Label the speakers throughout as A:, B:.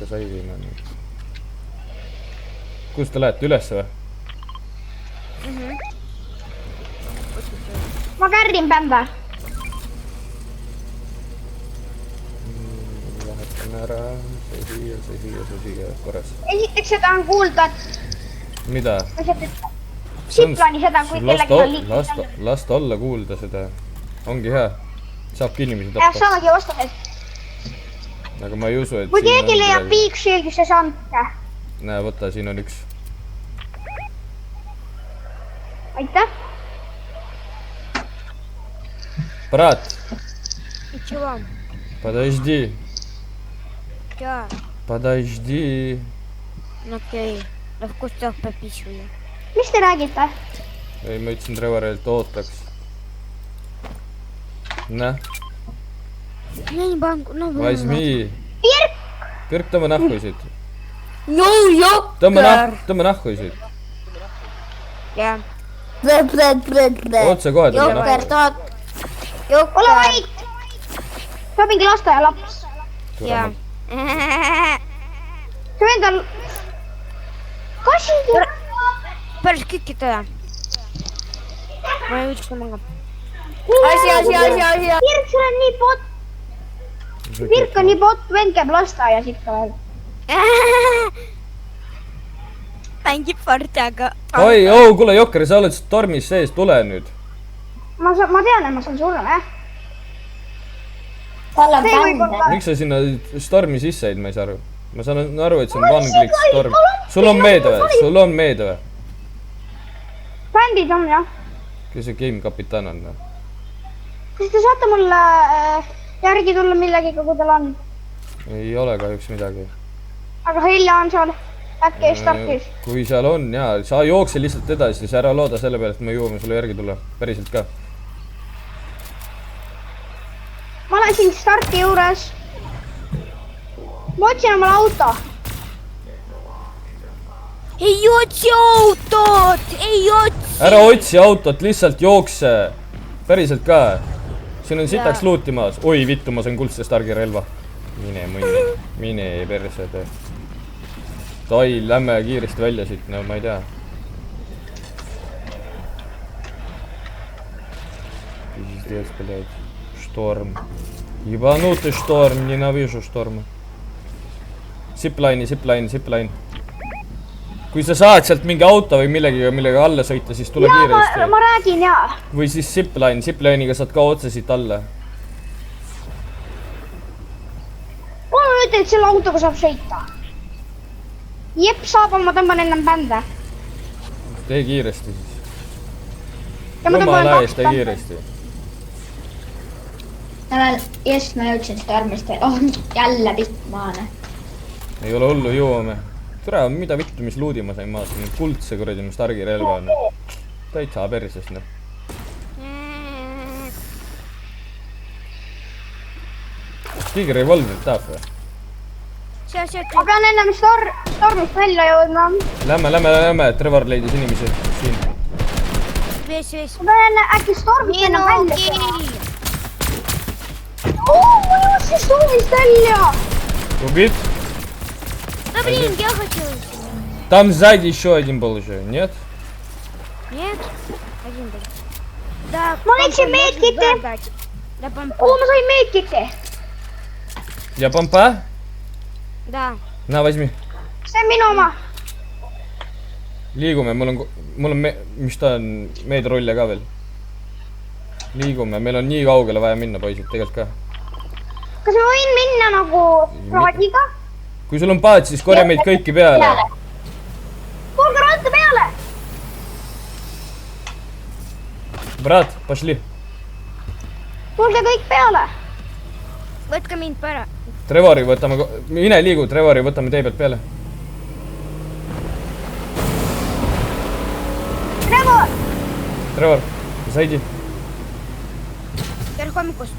A: sai viima nüüd. Kus te lähete, ülesse või?
B: Ma kärrin bända.
A: Vahetan ära, see siia, korras.
B: Esiteks seda on kuulda, et...
A: Mida?
B: Siplani seda, kui kellegi on liiklus.
A: Lasta olla kuulda seda. Ongi hea. Saabki inimesi
B: Jah,
A: tappa.
B: saamegi vastased.
A: Aga ma ei usu, et...
B: Kui keegi leiab Big Shieldisse saante.
A: Näe, võta, siin on üks.
B: Aitäh.
A: Брат,
C: И чего?
A: подожди.
C: Чё?
A: Подожди.
C: Ну окей. Да в кустах пописываю.
B: Mis te räägite?
A: Ei, ma ütlesin Trevorilt ootaks. Näh,
C: Я не банку, ну
A: возьми.
B: Pirk!
A: Pirk, tõmba nahku siit.
C: Ну, ёпкар!
A: Tõmba nahku siit.
C: Я.
A: Otse kohe tõmba
C: Ёпкар,
A: nahku.
C: тот.
B: Ole
C: Ёпкar.
B: vait! See on mingi lasteaia laps.
C: Я.
B: See vend on... Kasid ju!
C: Päris kikita. Ma ei ütleks omaga.
B: Asi. Pirk, sul on nii bot. Pirk on nii bot, vend käib lasteaias ikka veel.
C: Mängib partjaga.
A: Oi, kuule Jokker, sa oled stormis sees, tule nüüd.
B: Ma tean, et ma saan surma, jah. See võib olla...
A: Miks sa sinna stormi sisse jäid, ma ei saa aru. Ma saan aru, et see on one-click storm. Sul on meede või?
B: Bändid on, jah.
A: Kes see game kapitaan on?
B: Kas te saate mulle järgi tulla millegiga, kui teil on?
A: Ei ole kahjuks midagi.
B: Aga Helja on seal äkki startis.
A: Kui seal on, jaa, sa jookse lihtsalt edasi, siis ära looda selle peale, et me jõuame sulle järgi tulla. Päriselt ka.
B: Ma olen siin starti juures. Ma otsin omale auto.
C: Ei otsi autot! Ei otsi!
A: Ära otsi autot, lihtsalt jookse. Päriselt ka. Siin on sitaks luuti maas. Oi vittu, ma sain kuldse Stargi relva. Mine perse tee. Toi, lämme kiiresti välja siit, no ma ei tea. Пиздец, блядь. Шторм. Ебанутый шторм, ненавижу штормы. Zipline. Kui sa saad sealt mingi auto või millega alla sõita, siis tule kiiresti.
B: Ma räägin, jaa.
A: Või siis zipline'iga saad ka otse siit alla.
B: Ma ütlen, et selle autoga saab sõita. Jep, saab, ma tõmban ennem bände.
A: Tee kiiresti siis.
B: Jumala
A: eest, tee kiiresti.
D: Just ma jõudsin stormist, jälle pikk maane.
A: Ei ole hullu, jõuame. Tere, mida vittu, mis luudi ma sain maas? Kuldse kuradi, mu Stargi relva on. Täitsa persest, noh. Keegi revolverit tahab või?
B: Ma pean ennem stormist välja jõudma.
A: Lämme, Trevor leidis inimesi siin.
C: Весь.
B: Ma pean enne äkki stormist ennem välja jõudma. Ma jõudsin stormist välja!
A: Убит?
C: Да блин, я хочу.
A: Там сзади еще один был уже, нет?
C: Нет? Один был. Да,
B: Ma leidsin meedkite.
C: Да, помпа.
B: Ma sain meedkite.
A: Я помпа?
C: Да.
A: На, возьми.
B: See on minu oma.
A: Liigume, mul on mis ta on, meedrulle ka veel. Liigume, meil on nii kaugele vaja minna, poisid, tegelikult ka.
B: Kas ma võin minna nagu raadiga?
A: Kui sul on paat, siis korja meid kõiki peale.
B: Tulge ratta peale!
A: Brat, пошли.
B: Tulge kõik peale!
C: Võtke mind pära.
A: Trevori võtame, mine liigu, Trevori võtame tee pealt peale. Trevor, зайди.
C: Tere hommikust.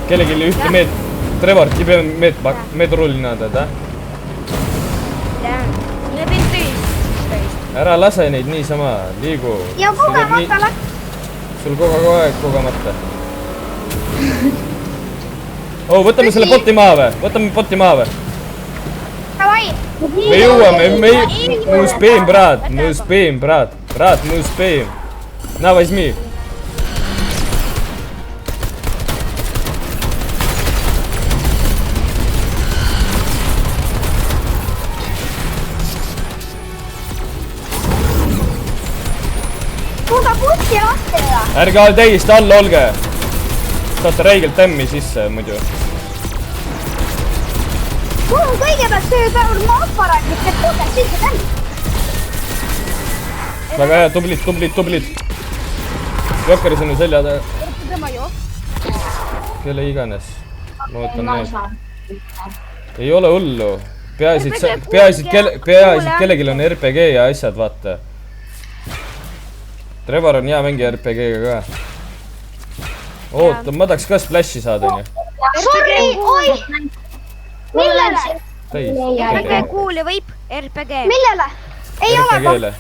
A: Kellelgi ühte Trevor, тебе медруль надо, да?
C: Да. На бинты.
A: Ära lase neid niisama, liigu.
B: Ja kogemata läks.
A: Sul kogu aeg kogemata. oh, võtame selle poti maha või? Võtame poti maha või?
B: Davai.
A: Me jõuame, мы успеем, брат, мы успеем, брат, мы успеем. На, возьми.
B: Kuulda bussi lahti ja.
A: Ärge täiesti alla olge. Saate räigelt tämmi sisse muidu.
B: Mul on kõigepealt see päeval ma aparaat, mis teeb kuulda sisse tämmi.
A: Väga hea, tublid. Jokkeri sinu selja taga. Kelle iganes. Ma võtan need. Ei ole hullu. Peaasi, et kellelgi on RPG ja asjad, vaata. Trevor on hea mängija RPG-ga ka. Oota, ma tahaks ka splashi saada, nii.
B: Sorry, oi! Millele?
C: RPG kuuli võib, RPG.
B: Millele? Ei ole.
A: RPG-le.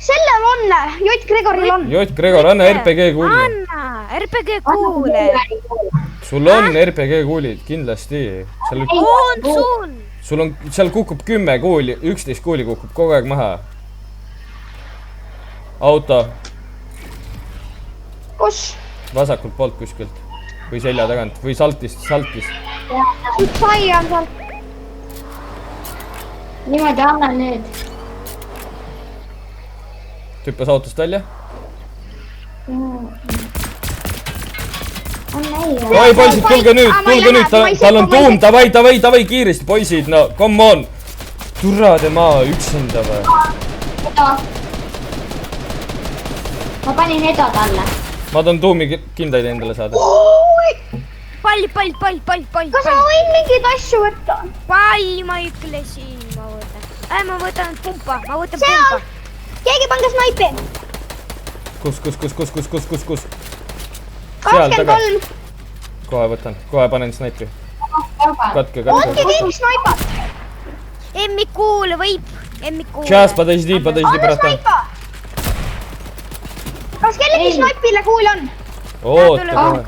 B: Sellel on, Jott Gregoril on.
A: Jott Gregor, anna RPG kuuli.
C: Anna, RPG kuule.
A: Sul on RPG kuulid, kindlasti.
C: On sul.
A: Sul on, seal kukub 10 kuuli, 11 kuuli kukub kogu aeg maha. Auto.
B: Kus?
A: Vasakult poolt kuskilt. Või selja tagant. Või saltist.
B: Sai on seal.
D: Niimoodi anna nüüd.
A: Tüppas autost välja. Oi, poisid, tulge nüüd. Tal on tuum. Davai, kiiresti, poisid. No, come on. Turra tema üksinda või?
D: Ma panin Edo talle.
A: Ma tahan tuumi kindaid endale saada.
C: Pall.
B: Kas ma võin mingeid asju võtta?
C: Pall, ma ütlesin, ma võtan. Ma võtan pumpa,
B: Seal! Keegi pange snaipi!
A: Kus?
B: 23!
A: Kohe võtan, kohe panen snaipi. Katke.
B: Võtke kõik snaipat!
C: Emmi kuule võib,
A: Сейчас, подожди,
B: Anna
A: братан.
B: snaipa! Kas kellegi snaipile kuul on?
A: Oota kohe.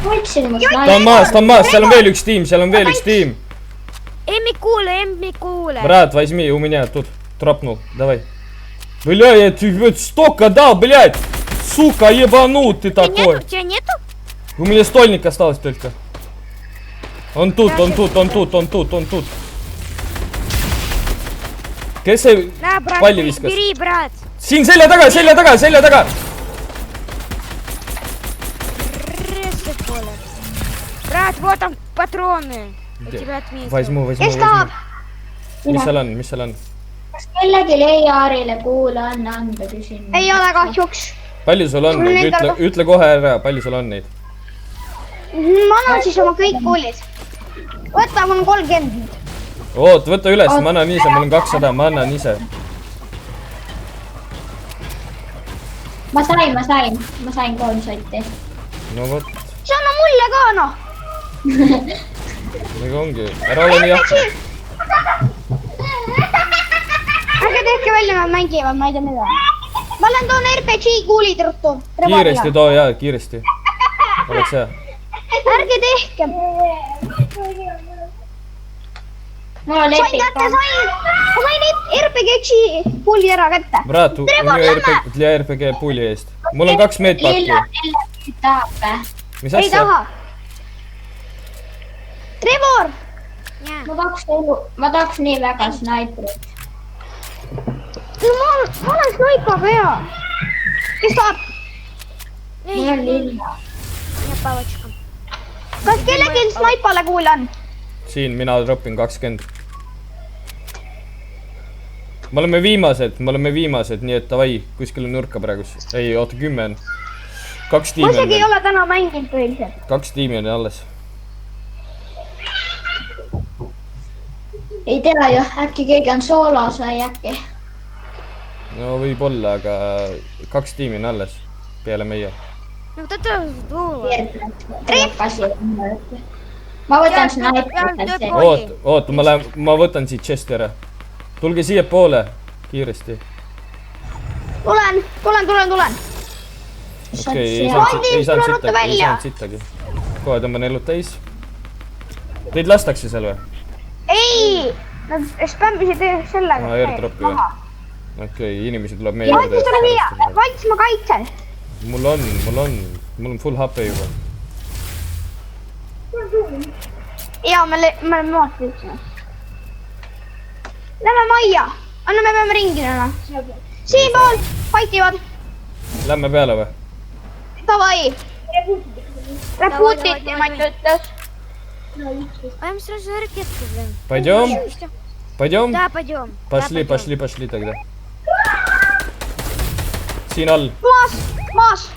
D: Võtsin mu
A: Ta on maas, seal on veel üks tiim.
C: Emmi kuule.
A: Брат, возьми, у меня тут тропнул, давай. Бля, я тебе столько дал, блядь! Сука, ебанут ты такой.
C: Тебя нету?
A: У меня стольник осталось только. Он тут. Kes see
C: На, брат,
A: palli viskas?
C: бери, брат.
A: Siin selja taga!
C: Брат, вот там патроны. У тебя отметил.
A: Возьму.
B: Kes tahab?
A: Mis seal on?
D: Kas kellegi Leiaarile kuule on anda, küsin.
B: Ei ole kahjuks.
A: Palju sul on neid? Ütle kohe ära, palju sul on neid?
B: Ma annan siis oma kõik kuulid. Võta, mul on 30 nüüd.
A: Oot, võta üles, ma annan ise, mul on 200, ma annan ise.
D: Ma sain 3 sotti.
A: No vot,
B: See anna mulle ka, noh.
A: ega ongi, ära ole nii jahti.
B: Ärge tehke välja, nad mängivad, ma ei tea mida. Ma lähen toon RPG kuulid ruttu.
A: Kiiresti too, jaa, kiiresti. Oleks hea.
B: Ärge tehke.
D: Mul on
B: Sain RPG kuuli ära kätte.
A: Brat, у нее для RPG пули есть. Mul on 2 meetpakki.
D: Lilla tahab või?
A: Mis
B: Ei
A: asja?
B: taha. Trevor!
D: Ma tahaks nii väga snaiprit.
B: Ma olen snaipa pea. Kes tahab?
D: Mul on lilla.
C: Мне палочка.
B: Kas kellegi snaipale kuul on?
A: Siin mina dropin 20. Me oleme viimased, nii et davai, kuskil nurka praegu. Ei, oota, 10 on. 2
B: Ma
A: tiimi
B: isegi ei
A: on.
B: ole täna mänginud põhiliselt.
A: 2 tiimi on alles.
D: Ei tea ju, äkki keegi on soolos või äkki.
A: No võib-olla, aga 2 tiimi on alles. Peale meie.
C: Ну вот это здорово.
D: Ma võtan snaiprit.
A: Oot, ma võtan siit chesti ära. Tulge siia poole, kiiresti.
B: Tulen.
A: Okei, ei saanud sittagi. kohe tõmban elud täis. Teid lastakse seal või?
B: ei, nad spämmisid sellega.
A: Airdropi või? Okei, inimesi tuleb meie
B: Valts tule siia, Valts ma kaitsen.
A: Mul on full HP juba.
B: ja me oleme maast üldse. Lähme majja, anna me peame ringi näha. Siinpool, fightivad.
A: Lähme peale või?
B: Davai. Repuutiti, ma ütles.
C: А им сразу ракетку, блин.
A: Пойдем? Пойдем?
C: Да, пойдем.
A: Пошли тогда. Siin all.
B: Maas.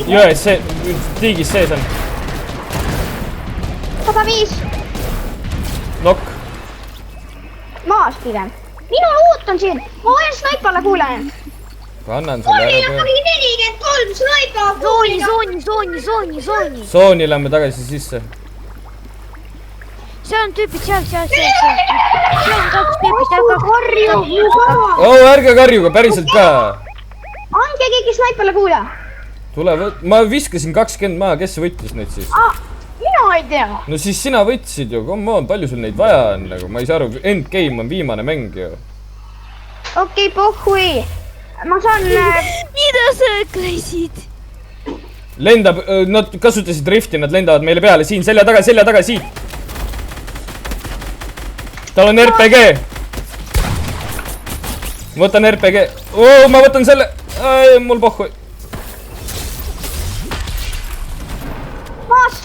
A: Jões, tiigis sees on.
B: 105.
A: Nokk.
B: Maas pigem. Minu loot on siin. Ma hoian snaipale, kuulen.
A: Annan sulle ära pea.
B: 43 snaipa.
C: Зони.
A: Sooni lähme tagasi sisse.
C: Seal on tüüpid, seal. Seal on kaks tüüpi, seal kaks.
B: Karju.
A: Ärge karjuge, päriselt ka.
B: Andke keegi snaipale, kuule.
A: Tule ma viskasin 20 maha, kes võttis neid siis?
B: Mina ei tea.
A: No siis sina võtsid ju, come on, palju sul neid vaja on nagu, ma ei saa aru, endgame on viimane mäng ju.
B: Okei, pohhui. Ma saan...
C: Mida sa käisid?
A: Lendab, nad kasutasid rifti, nad lendavad meile peale, siin selja taga, siit. Tal on RPG. Ma võtan RPG. Ma võtan selle. Mul pohhui.
B: Maas.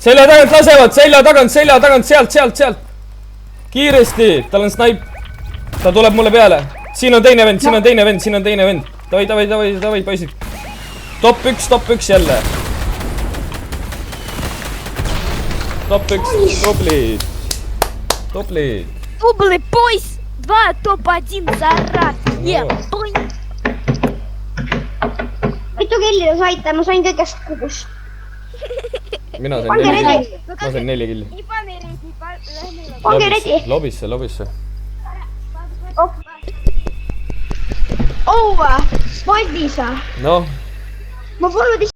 A: Selja tagant lasevad, selja tagant, sealt. Kiiresti, tal on snaip. Ta tuleb mulle peale. Siin on teine vend. Davai, poisid. Top 1 jälle. Top 1, tublid.
C: Дубль, бойс! 2, топ-1 за раз.
B: Mitu kelli te saite? Ma sain kõigest 6.
A: Mina sain
B: Pange
A: 4
B: ready.
A: killi. Ma sain 4 killi.
B: Pange ready.
A: Lobisse.
B: Oh, Spaldis.
A: Noh.
B: Ma polnud